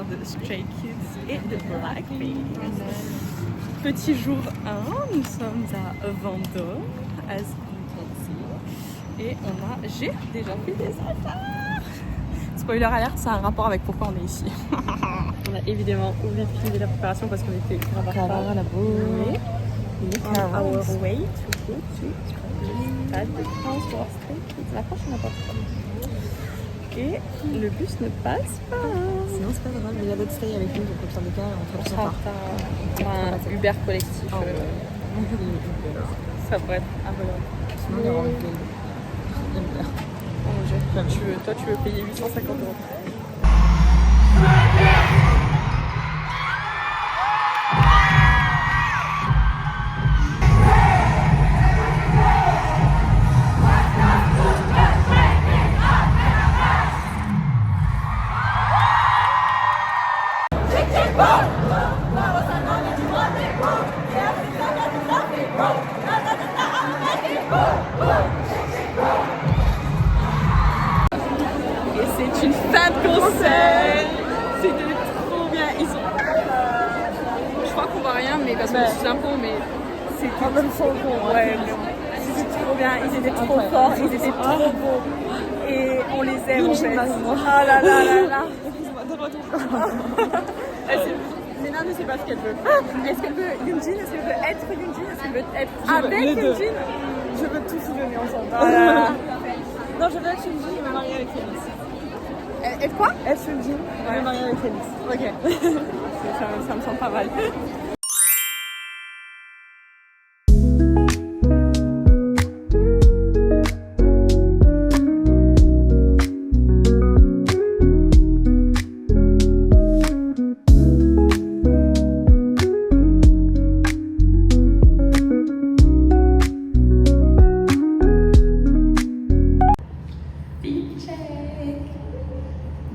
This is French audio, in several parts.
concert de Stray Kids et de Blackpink. Petit jour 1, nous sommes à Vendôme, as you can see. Et j'ai déjà fait des affaires. Spoiler alert, ça a un rapport avec pourquoi on est ici. On a évidemment oublié de filmer la préparation parce qu'on était grave à la bourre. Our way to go to Stade de France pour Stray Kids. La prochaine, on n'a pas de et le bus ne passe pas. Sinon c'est pas grave, mais il y a d'autres stays avec nous, donc au pire des cas on fera un Uber collectif. Ça pourrait être un peu long. Sinon il y aura toi tu veux payer 850 €. Et c'est une fin de concert. C'était trop bien. Ils sont. Je crois qu'on voit rien, mais parce que c'est un peu, mais c'était. En même temps, ouais, c'était trop bien. Ils étaient trop forts, ils étaient trop beaux. Et on les aime en fait. Ah là là là là. Léna ne sait pas ce qu'elle veut. Est-ce qu'elle veut Yoonjin? Est-ce qu'elle veut être Yoonjin? Est-ce qu'elle veut être avec Yoonjin? Je veux tout se donner ensemble. Voilà. Non, je veux être Yoonjin et me marier avec Ellis. Être quoi? Être Yoonjin et me marier avec Ellis. Ok. ça me semble pas mal.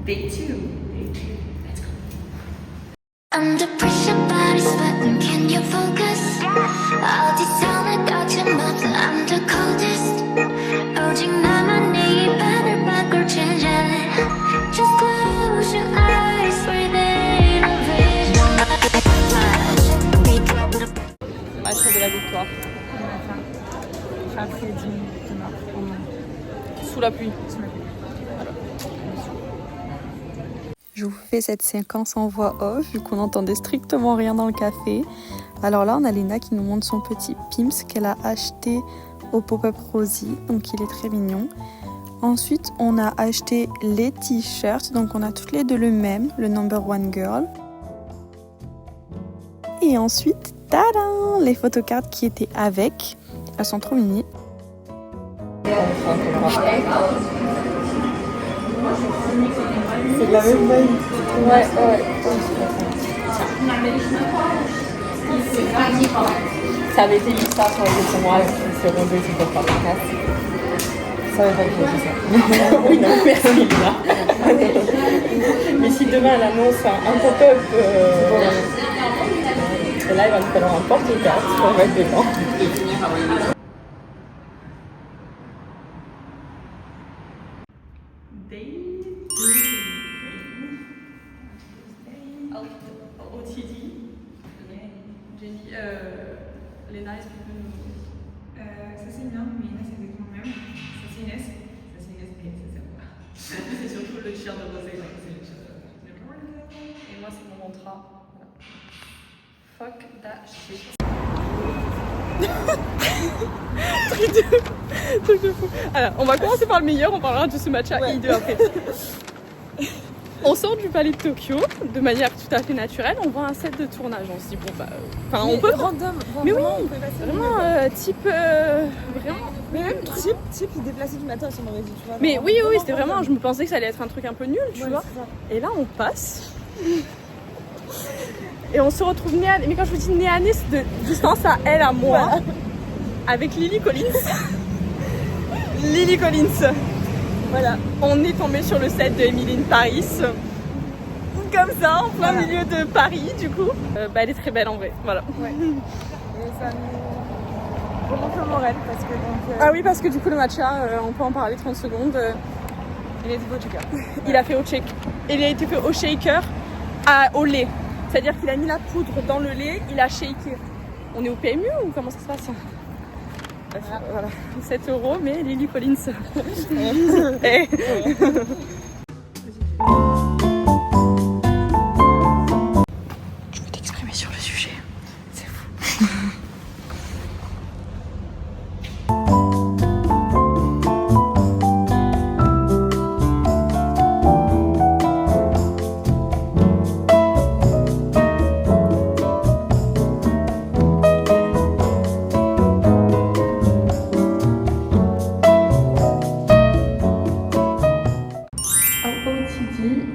Day 2. Let's go. Under pressure, body sweating, can you focus? 어디서나 거침없어, I'm the coldest. 오직 나만 네 발을 바꿀 change. Just close your eyes, breathe in a vision. Match de la victoire. Après Jin, Sous la pluie. Je vous fais cette séquence en voix off vu qu'on n'entendait strictement rien dans le café. Alors là, on a Léna qui nous montre son petit Pimps qu'elle a acheté au Pop-Up Rosie, donc il est très mignon. Ensuite, on a acheté les t-shirts, donc on a toutes les deux le même, le Number One Girl. Et ensuite, tadam, les photocards qui étaient avec. Elles sont trop mini. c'est de la même veille. Ouais. Ça avait été l'histoire sur les pour moi, c'est rondé, c'est pour faire la casse. Ça va pas être ça. Oui, non, merci Lina. Mais si demain elle annonce un pop-up, et là il va me falloir un porte-carte pour mettre dedans. OTD. Jenny, Léna, est-ce que tu peux nous... Ça c'est bien, mais Inès c'est exactement le même. Ça c'est Inès. Ça c'est Inès, mais ça c'est moi. C'est surtout le cheer de Rosé. C'est le cheer de... Et moi c'est mon mantra. Voilà. Fuck that shit. Truc de fou. Alors, on va commencer par le meilleur, on parlera de ce match à I2 après. On sort du palais de Tokyo de manière tout à fait naturelle, on voit un set de tournage, on se dit bon bah... Enfin on peut... Random, mais oui, on peut passer vraiment type... vraiment... Mais même type il déplaçait du matin sur mon réseau, tu vois. Mais oui, c'était vraiment... Je me pensais que ça allait être un truc un peu nul, tu vois. Et là on passe... Et on se retrouve nez à nez, mais quand je vous dis nez à nez, c'est de distance à elle, à moi, avec Lily Collins. Lily Collins. Voilà, on est tombé sur le set de Emily in Paris. Comme ça, en plein milieu de Paris, du coup. Elle est très belle en vrai, voilà. Ouais. Et ça nous remonte le moral parce que donc... Ah oui, parce que du coup le matcha, on peut en parler 30 secondes. Il a été fait au shaker. Il a fait au shake. Il a été fait au shaker. au lait. C'est-à-dire qu'il a mis la poudre dans le lait, il a shaké. On est au PMU ou comment ça se passe? Voilà, 7 €, mais Lily Collins. Eh. Je veux t'exprimer sur le sujet. C'est fou.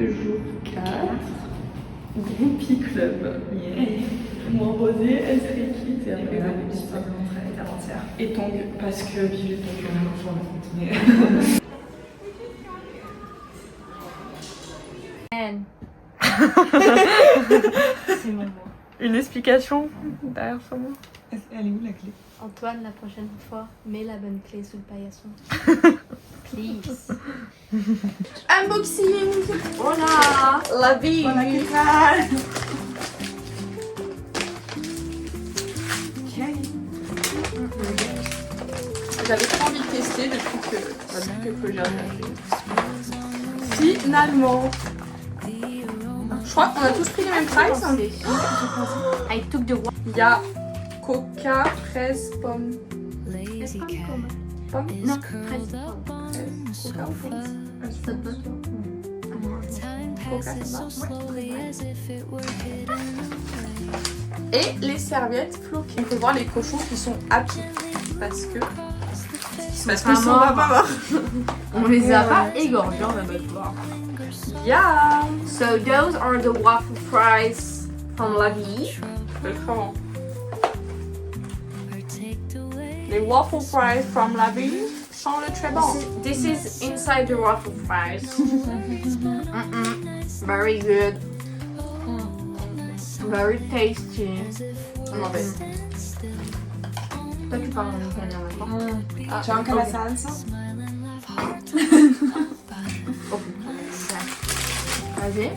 Jour 4, Groupie Club. Yeah. Moi, Rosé, elle serait quitte et après, et Tong, parce que vive les Tong. C'est mon mot. Une explication derrière ce mot? Elle est où la clé? Antoine, la prochaine fois, mets la bonne clé sous le paillasson. Please. Unboxing. Voilà, la vie. Voilà, que ça. J'avais trop envie de tester depuis que j'ai acheté. Finalement. Je crois qu'on a tous pris les mêmes prices. I took the one. Il y a coca, fraise, pomme. Pomme? Non, fraise. Coca ou pomme? Ça te va, toi? Coca, ça va? Et les serviettes floquées. On peut voir les cochons qui sont happy. Parce qu'ils sont pas morts. On les a pas égorgés, on va pas le voir. Yeah! So those are the waffle fries from La Vie. Comment? Les waffle fries from La Vie sont le très bon. This is inside the waffle fries. Very good. Very tasty. Toi tu parles en italien maintenant. C'è anche la salsa? Vas-y.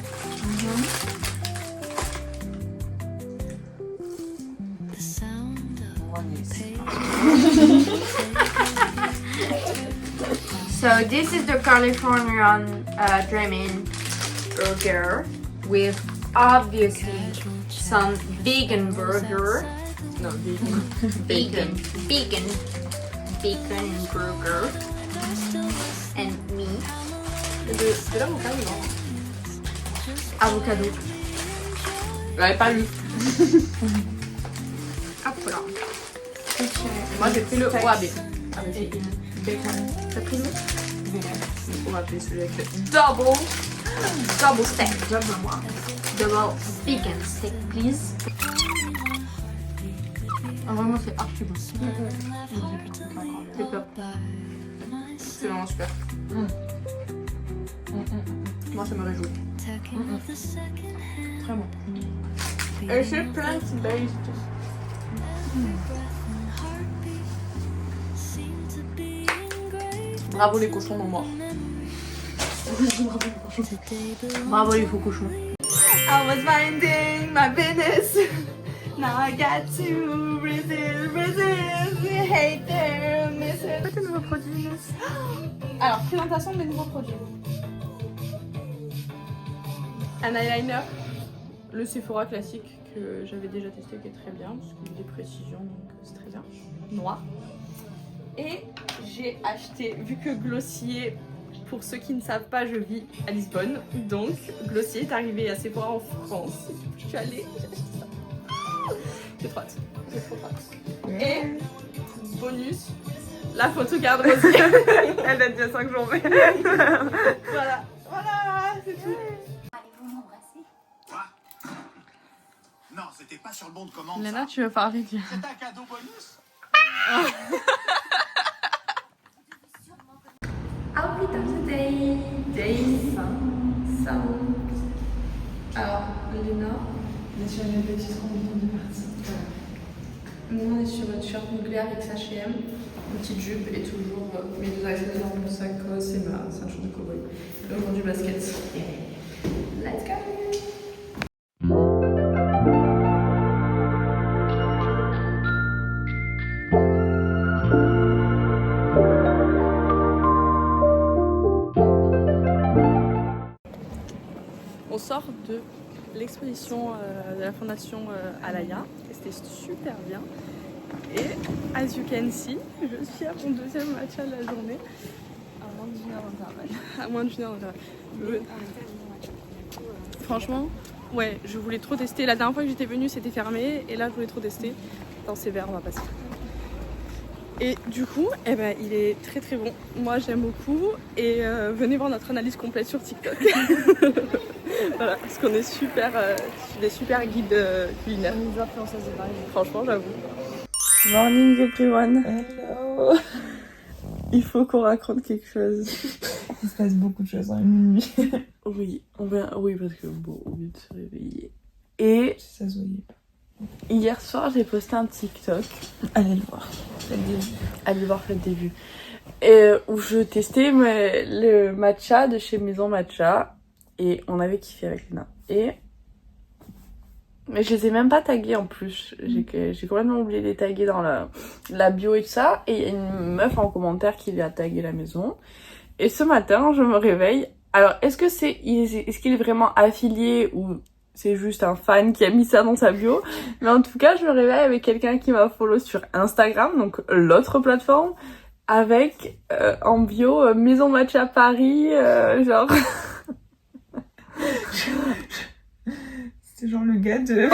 So this is the Californian Dreamin' burger with obviously some vegan burger. No, vegan. Vegan burger and meat. De l'avocat, non? Avocado. J'avais pas lu. Hop là. Moi j'ai pris le OAB. Et Bacon. t'as pris le OAB, celui avec le double steak. double vegan steak, please. Ah, vraiment, c'est archi bon. C'est top. C'est vraiment super. Moi ça me réjouit. Très bon. Et c'est plant-based. Bravo les cochons non morts. Bravo les faux cochons. I was minding my business. Now I got to resist, hate them, miss it. C'est tes nouveaux produits. Alors, présentation de mes nouveaux produits. Un eyeliner, le Sephora classique que j'avais déjà testé, qui est très bien, parce qu'il y a des précisions, donc c'est très bien. Noir. Et j'ai acheté, vu que Glossier, pour ceux qui ne savent pas, je vis à Lisbonne, donc Glossier est arrivé à Sephora en France. Je suis allée, j'ai acheté ça. J'ai trop hâte, j'ai trop hâte. Et bonus, la photo garde Rosier. Elle date d'il y a 5 jours, mais voilà, c'est tout. Allez-vous m'embrasser? Non, c'était pas sur le bon de commande. Léna, ça. tu veux parler du... C'est un cadeau bonus. Outfit of the day, Alors, Léna, On est sur une petite rencontre de partie. nous on est sur un t-shirt nucléaire XHM, une petite jupe et toujours mes deux accessoires, mon sacoche et ma ceinture de cowboy. Et aujourd'hui basket. Let's go! l'exposition de la fondation Alaya. C'était super bien. Et as you can see, je suis à mon deuxième matcha de la journée. À moins d'une heure d'intervalle. À moins d'une heure d'intervalle. Franchement, ouais, je voulais trop tester. La dernière fois que j'étais venue, c'était fermé. Et là, je voulais trop tester. Dans ces verres, on va passer. Et du coup, eh ben, il est très très bon. Moi, j'aime beaucoup. Et venez voir notre analyse complète sur TikTok. Voilà, parce qu'on est super, des super guides culinaires. On nous influenceuse de Paris. Franchement, j'avoue. Morning everyone. Hello. Il faut qu'on raconte quelque chose. Il se passe beaucoup de choses en une nuit. Oui, oui, parce que bon, on vient de se réveiller. Et Ça se voyait pas. hier soir, j'ai posté un TikTok. Allez le voir. Faites des vues. Allez voir, faites des vues. Et où je testais le matcha de chez Maison Matcha. Et on avait kiffé avec Lena. Mais je les ai même pas tagués en plus. J'ai complètement oublié de les taguer dans la bio et tout ça. Et il y a une meuf en commentaire qui lui a tagué la maison. Et ce matin, je me réveille. Alors, est-ce qu'il est vraiment affilié ou c'est juste un fan qui a mis ça dans sa bio? Mais en tout cas, je me réveille avec quelqu'un qui m'a follow sur Instagram, donc l'autre plateforme, avec en bio Maison Matcha Paris, genre... C'était genre le gars de...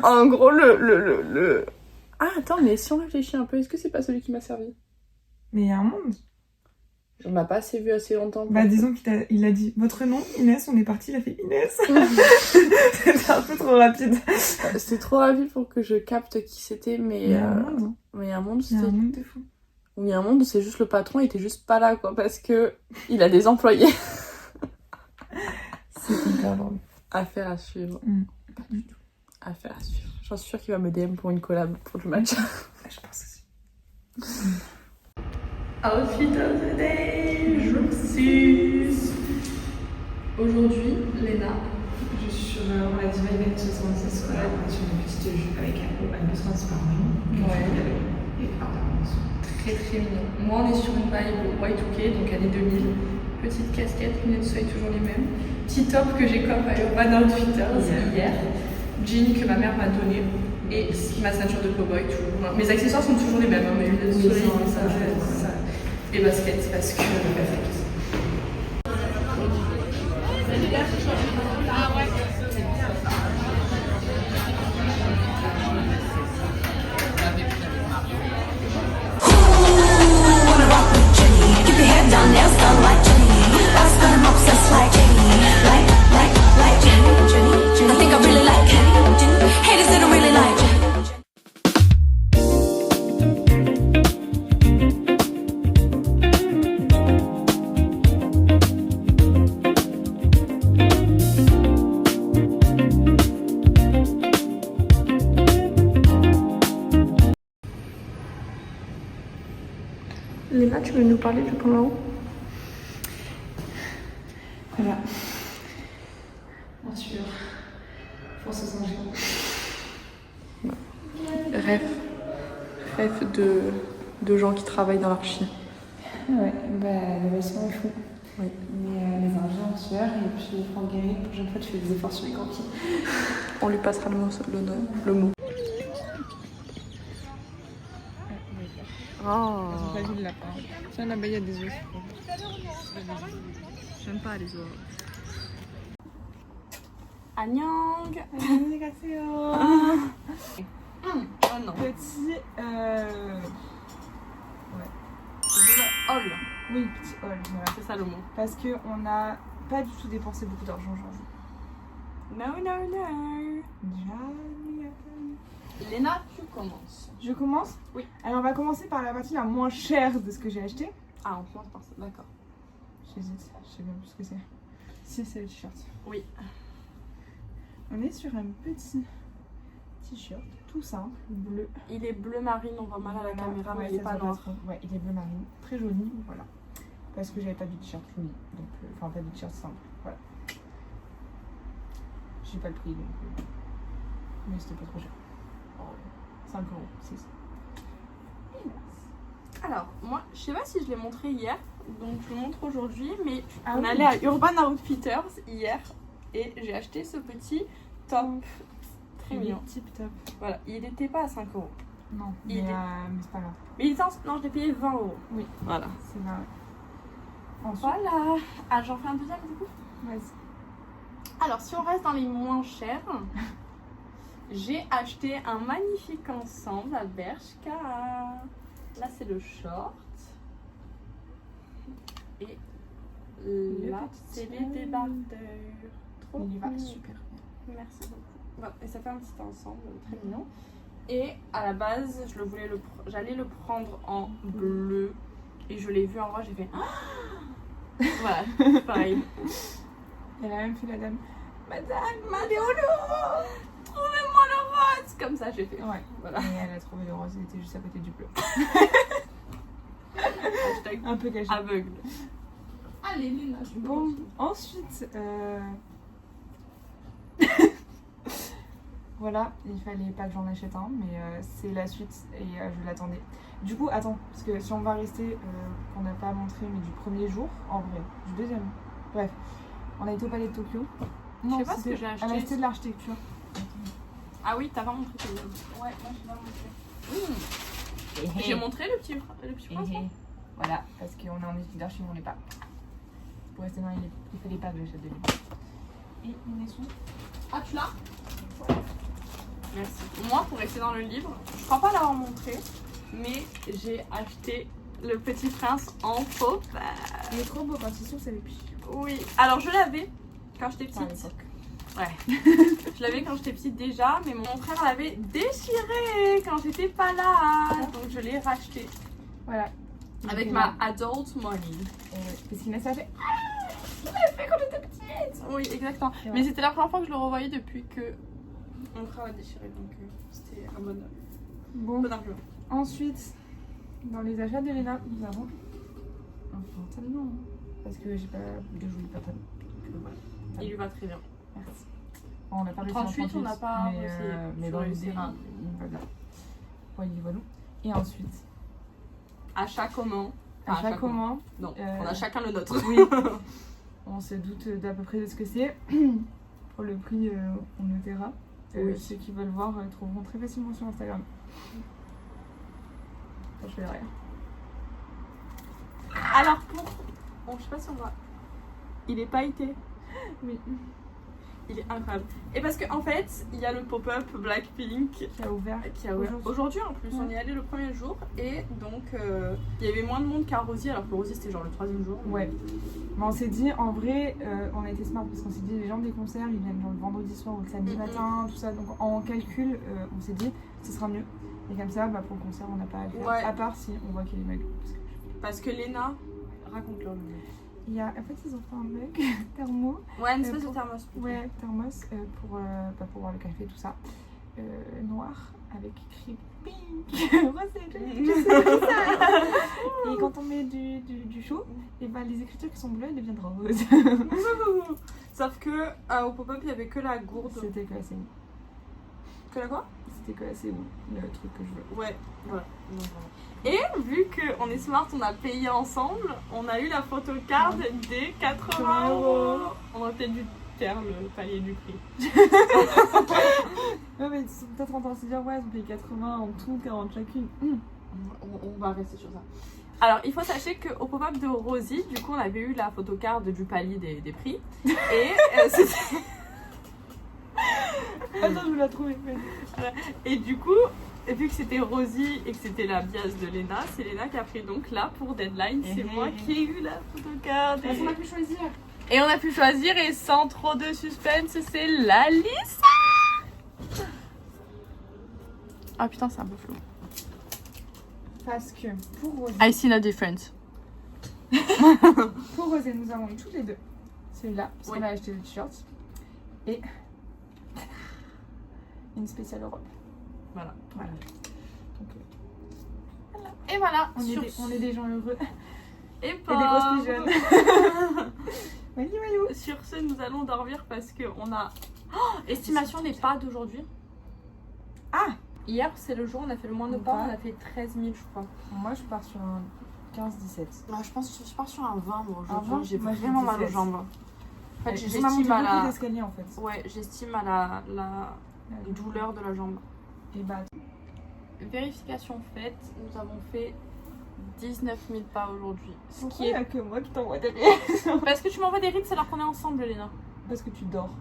En gros, le... Ah, attends, mais si on réfléchit un peu, est-ce que c'est pas celui qui m'a servi? Mais il y a un monde. On m'a pas assez vu assez longtemps. Bah disons qu'il a dit votre nom Inès, on est parti, il a fait Inès. C'était un peu trop rapide. C'était trop rapide pour que je capte qui c'était, mais... Il y a un monde. Hein. Mais il y a un monde, Il y a c'était... un monde de fou. Il y a un monde où c'est juste le patron, il était juste pas là, quoi, parce que il a des employés. C'est hyper drôle. Affaire à suivre. Pas du tout. Affaire à suivre. J'en suis sûre qu'il va me DM pour une collab pour le match. Je pense aussi. Outfit of the day, jour 6. Aujourd'hui, Léna. Je suis sur ma Divine 66, voilà, sur une petite jupe avec un peu transparent. Ouais. Et pardon. Très très mignon. Moi, on est sur une vibe Y2K, donc année 2000. Petite casquette, lunettes de soleil toujours les mêmes. Petit top que j'ai comme à Urban Outfitters hier. Jean que ma mère m'a donné. Et ma ceinture de cowboy toujours. Mes accessoires sont toujours les mêmes, hein, mes lunettes de soleil, ça. Et baskets parce que perfect. Léna, tu veux nous parler du plan là-haut? Voilà. Bien sûr. Force aux angles. Rêve de gens qui travaillent dans l'archi. Ouais, bah le bâtiment est fou. Oui. Mais les ingénieurs en sueur et puis Franck Guéry, la prochaine fois tu fais des efforts sur les coquilles. On lui passera le mot. Oh. Pas vu le lapin. Tiens, là-bas, il y a des ours. J'aime pas les oies. Annyeong. Annyeonghaseyo. Oh non. Petit Hall. oui, petit haul, voilà. C'est ça le mot. Parce qu'on n'a pas du tout dépensé beaucoup d'argent aujourd'hui. No. Léna, tu commences. Je commence? Oui. Alors on va commencer par la partie la moins chère de ce que j'ai acheté. Ah, on commence par ça, d'accord. J'hésite, je sais même plus ce que c'est. Si, c'est le t-shirt. Oui. On est sur un petit t-shirt tout simple, bleu. Il est bleu marine, on voit mal à la Voilà, caméra, ouais, mais il est ça pas se voit noir. trop. Ouais, il est bleu marine, très joli, voilà. Parce que j'avais pas du t-shirt joli, donc enfin pas du t-shirt simple, voilà. J'ai pas le prix donc, mais c'était pas trop cher. 5 €, 6. Alors, moi, je sais pas si je l'ai montré hier, donc je le montre aujourd'hui, mais Ah on oui. allait à Urban Outfitters hier et j'ai acheté ce petit top très Il mignon. est tip top. Voilà, il n'était pas à 5 €. Non, Il est- mais c'est pas grave. Mais il était non, je l'ai payé 20 €. Oui. Voilà. C'est vrai. Ensuite, Voilà. Ah, j'en fais un deuxième du coup. vas-y. Alors, si on reste dans les moins chers, j'ai acheté un magnifique ensemble à Bershka. Là, c'est le short. Et là, petit c'est les tien. débardeurs. Trop Il y va mignon. super bien. Merci beaucoup. Voilà, et ça fait un petit ensemble très mignon. Et à la base, j'allais le prendre en bleu. Et je l'ai vu en rose, j'ai fait... Voilà, pareil. Elle a même fait la dame. Madame, Maléolo, trouvez-moi le rose. Comme ça, j'ai fait. Ouais. Voilà. Et elle a trouvé le rose, il était juste à côté du bleu. Hashtag Un peu caché. aveugle. Allez, Luna, je peux Bon, continuer. ensuite, voilà, il fallait pas que j'en achète un, mais c'est la suite et je l'attendais. Du coup, attends, parce que si on va rester, qu'on n'a pas montré, mais du premier jour, en vrai, du deuxième. Bref, on a été au Palais de Tokyo. Je sais pas ce c'était- que j'ai acheté. Elle a acheté de l'architecture. Ah oui, t'as pas montré tes œuvres. Ouais, moi je l'ai montré. J'ai montré le petit prince. Non Voilà, parce qu'on est en études d'archi, on l'est pas. Pour rester dans les livres, il fallait pas que j'achète des livres. Et une leçon. Ah, tu l'as? Merci. Moi, pour rester dans le livre, je crois pas l'avoir montré, mais j'ai acheté le petit prince en faux. Il est trop beau quand il s'ouvre, ça fait piche. Oui, alors je l'avais quand j'étais Enfin, à petite. l'époque. Ouais. Je l'avais quand j'étais petite déjà, mais mon frère l'avait déchiré quand j'étais pas là. Donc je l'ai racheté Voilà. avec Donc, ma adult money. Parce qu'Inès a fait. Je l'avais fait quand j'étais petite. Oui, exactement. Et Mais ouais. c'était la première fois que je le revoyais depuis que mon frère l'a déchiré. Donc c'était un Bon, bon argument. ensuite, dans les achats d'Elena, nous avons un pantalon. Parce que j'ai pas de joli pantalon. Donc, voilà. Il lui va très bien. Merci. Bon, on n'a pas réussi en 38, on n'a pas mais, réussi. mais Faut dans réussir l'idée, un. voilà. Voilà, voilà. Et ensuite, Achat commun. Enfin, achat commun. Non, Euh, on a chacun le nôtre. Oui. On se doute d'à peu près de ce que c'est. Pour le prix, on notera. Oui. Ceux qui veulent voir trouveront très facilement sur Instagram. Ça, je fais rien. Alors pour... Bon, je sais pas si on voit. Il est pailleté. Oui. Il est incroyable. Et parce qu'en fait, il y a le pop-up Blackpink Qui a ouvert. qui a ouvert aujourd'hui en plus. On y est allé le premier jour et donc il y avait moins de monde qu'à Rosie, alors que Rosie c'était genre le 3e jour. Ouais. Mais on s'est dit, en vrai, on a été smart parce qu'on s'est dit, les gens des concerts, ils viennent genre le vendredi soir ou le samedi matin, tout ça. Donc en calcul, on s'est dit, ce sera mieux. Et comme ça, pour le concert, on n'a pas à le faire. Ouais. À part si on voit qu'il y a des mecs. Parce que Léna, raconte-leur le mec. Il y a, en fait, ils ont fait un mug thermo. Ouais, une espèce de pour- thermos. Ouais, thermos pour boire le café, tout ça. Noir avec écrit pink. Moi, c'est joli, je sais ça. Et quand on met du chaud, et ben, les écritures qui sont bleues, elles deviennent roses. Sauf que au pop-up il y avait que la gourde. C'était que assez bon. Que la quoi? C'était que assez bon, le truc que je veux. Ouais, voilà. Et vu qu'on est smart, on a payé ensemble, on a eu la photocard des 80 €. On aurait peut-être dû faire le palier du prix. Ouais, mais ils sont peut-être en train de se dire, ouais, ils ont payé 80 en tout, 40 chacune. On va rester sur ça. Alors, il faut sachez qu'au pop-up de Rosie, du coup, on avait eu la photocard du palier des prix. Et c'était... Attends, je vais la trouver. Et du coup, vu que c'était Rosie et que c'était la biase de Léna, c'est Léna qui a pris donc là pour Deadline. C'est moi qui ai eu la photocard. Parce qu'on a pu choisir. Et on a pu choisir, et sans trop de suspense, c'est la Lisa. Ah putain, c'est un peu flou. Parce que pour Rosé, I see no difference. pour Rosé, nous avons eu toutes les deux. Celui-là, parce Oui. qu'on a acheté le t-shirt. Et une spéciale Europe. Voilà. Voilà. Donc, Et voilà, on est des gens heureux. Et Et des grosses pigeonnes. Voyou, voyou. Sur ce, nous allons dormir parce qu'on a... Oh, estimation des pas d'aujourd'hui. Ah, Hier, c'est le jour où on a fait le moins de pas, Ouais. on a fait 13 000, je crois. moi je pars sur un 15-17. Je pense que je pars sur un 20, moi, Un 20, J'ai moi, j'ai vraiment mal aux 17. jambes. En fait, On a j'estime monté à beaucoup la... d'escaliers en fait. Ouais, j'estime à la douleur de la jambe. Et bah, Vérification faite, nous avons fait 19 000 pas aujourd'hui. Ce pourquoi qui il y est... a que moi qui t'envoie des rires? Parce que tu m'envoies des rides alors qu'on est ensemble, Léna. Parce que tu dors.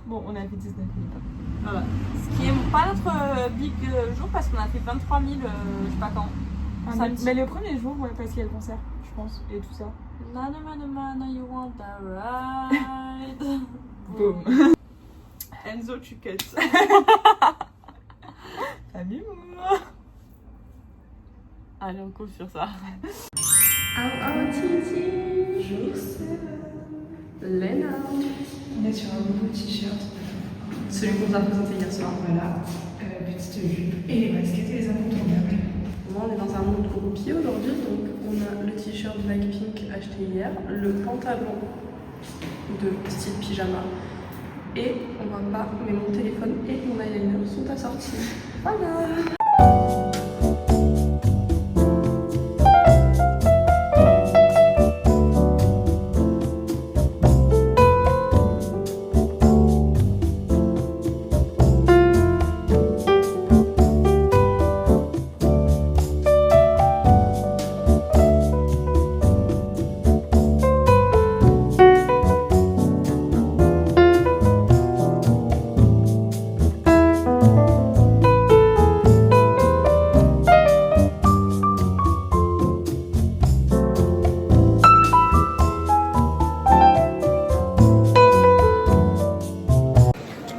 Bon, on a fait 19 000 pas. Voilà. Ce qui est pas notre big jour parce qu'on a fait 23 000 je sais pas quand. Samedi. Mais le premier jour, ouais, parce qu'il y a le concert, je pense, et tout ça. Nana mana mana you want that ride. Boum. Enzo tu cut. Salut. Allez on coupe sur ça. Titi, jour 7. Léna. On est sur un nouveau t-shirt. Celui qu'on t'a présenté hier soir, voilà. Petite jupe et les baskets et les incontournables. On est dans un monde groupie aujourd'hui, donc on a le t-shirt Blackpink acheté hier, le pantalon de style pyjama et on voit pas, mais mon téléphone et mon eyeliner sont assortis. Voilà.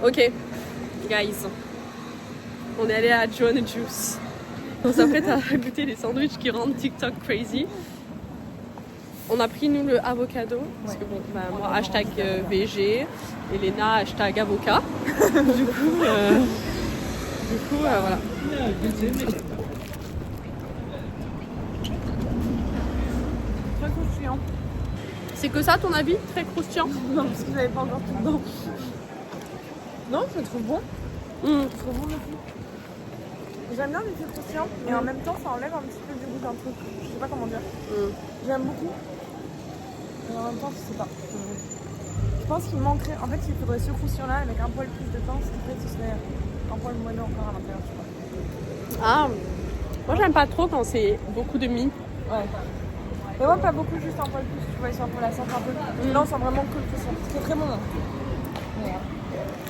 Ok, guys, on est allé à John Juice. On s'apprête à goûter les sandwichs qui rendent TikTok crazy. On a pris nous le avocado, parce que bon, bah, moi hashtag VG, et Léna hashtag avocat. du coup, voilà. Très croustillant. C'est que ça ton avis? Très croustillant? Non, parce que j'avais pas encore tout dedans. Non, je le trouve bon. Je le trouve bon aussi. J'aime bien les trucs croustillants, mais en même temps, ça enlève un petit peu du goût d'un truc. Je sais pas comment dire. J'aime beaucoup. Mais en même temps, je sais pas. Je pense qu'il manquerait. En fait, il faudrait ce croustillant-là avec un poil plus de temps, ce qui fait que ce serait un poil moelleux encore à l'intérieur. Je sais pas. Ah, moi j'aime pas trop quand c'est beaucoup de mie. Ouais. Mais moi, pas beaucoup, juste un poil plus. Tu vois, histoire pour la sentir un peu. Là, on sent vraiment que le croustillant. Ce qui est très bon. Hein.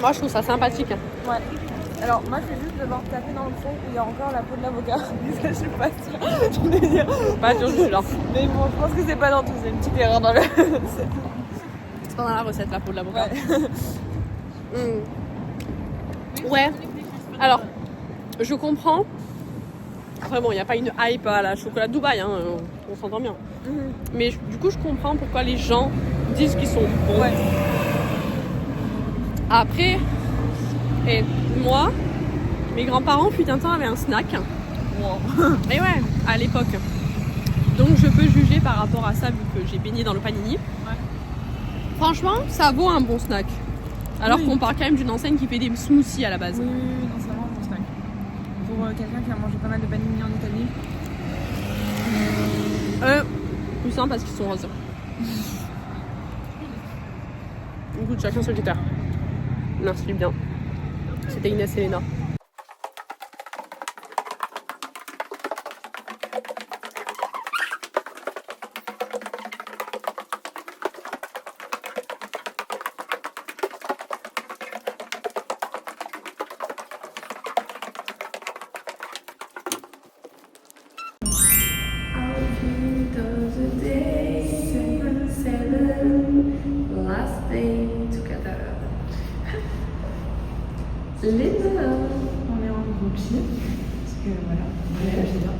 Moi je trouve ça sympathique. Ouais. Alors, moi, je vais juste devoir taper dans le fond où il y a encore la peau de l'avocat. Ça, je suis pas sûre. Je voulais dire. Pas sûr, genre. Mais bon, je pense que c'est pas dans tout. C'est une petite erreur dans le. C'est pas dans la recette la peau de l'avocat. Ouais. Ouais. Alors, je comprends. Après bon, il n'y a pas une hype à la chocolat de Dubaï, hein, on s'entend bien. Mais du coup, je comprends pourquoi les gens disent qu'ils sont bons. Ouais. Après, et moi, mes grands-parents, fut un temps, avaient un snack. Et ouais, à l'époque. Donc je peux juger par rapport à ça, vu que j'ai baigné dans le panini. Ouais. Franchement, ça vaut un bon snack. Alors qu'on parle quand même d'une enseigne qui fait des smoothies à la base. Oui, non, c'est vraiment un bon snack. Pour quelqu'un qui a mangé pas mal de panini en Italie. Plus simple parce qu'ils sont roses. Écoute, chacun son guitare. Merci bien. C'était Inès et Léna. Last day together. Léna, on est en groupie, parce que voilà, on l'a acheté bien.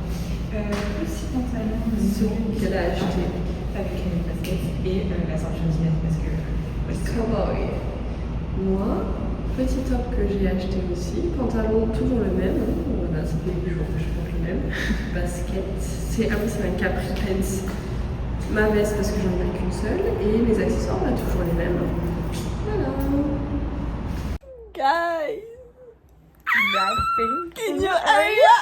Aussi pantalon, celui qu'elle a acheté avec les baskets et la sortie parce que cowboy. Moi, petit top que j'ai acheté aussi, pantalon toujours le même, voilà, ça fait 8 jours que je porte le même. Basket, c'est un Capri Pants. Ma veste parce que j'en ai qu'une seule et mes accessoires, bah, toujours les mêmes. Voilà. Guys, Blackpink in your area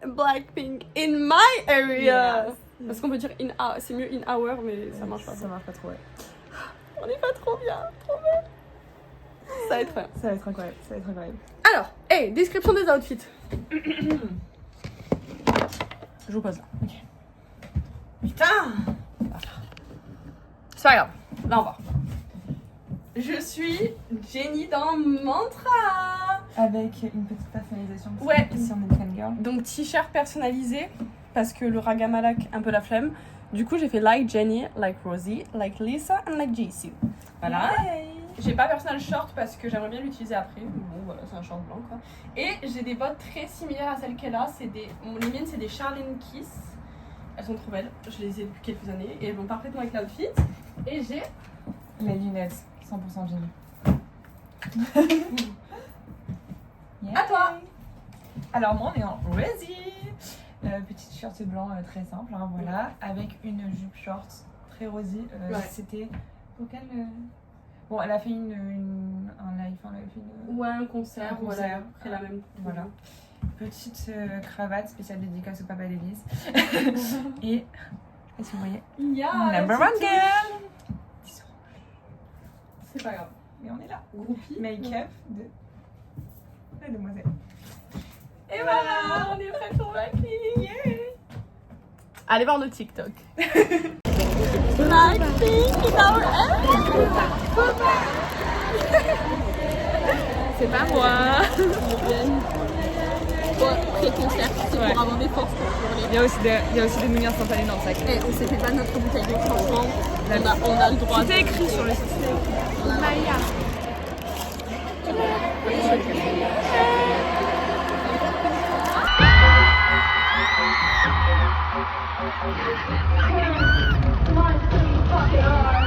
and Blackpink in my area. Parce qu'on peut dire c'est mieux in hour, mais ça marche pas. Ça marche pas trop, ouais. On est pas trop bien, trop bien. Ça va être bien. Ça va être incroyable, ça va être incroyable. Alors, description des outfits. Je vous pose là. Ok. Putain. C'est pas grave, là on va. Je suis Jenny dans Mantra. Avec une petite personnalisation. Ouais. Si on est fan girl. Donc t-shirt personnalisé, parce que le Ragamalak, un peu la flemme. Du coup j'ai fait like Jenny, like Rosie, like Lisa and like JC. Voilà. J'ai pas personnel short parce que j'aimerais bien l'utiliser après. Bon voilà, c'est un short blanc quoi. Et j'ai des bottes très similaires à celles qu'elle a. Les miennes c'est des Charlene Kiss. Elles sont trop belles. Je les ai depuis quelques années et elles vont parfaitement avec l'outfit. Et j'ai Les lunettes, 100% Jenny. À toi. Alors moi on est en Rosie. Petit shirt blanc très simple, hein, voilà. Avec une jupe short très rosy. Ouais. C'était... Auquel Bon, elle a fait un live, elle a fait une... Ouais, un concert, voilà. C'est la même. Voilà. Petite cravate spéciale dédicace au papa d'Élise. Et, est-ce que vous voyez? Number one girl. C'est pas grave. Et on est là. Groupie. Make-up de la demoiselle. Et voilà, on est prêts pour Blackpink. Yeah. Allez voir nos TikTok. Blackpink in our C'est pas moi. Pré-concert, c'est pour avoir des forces. Il y a aussi des nouilles instantanées dans le sac. Et on s'était pas notre bouteille de franchement. On a le droit. Tout est écrit sur le site. One, two, 3, 4.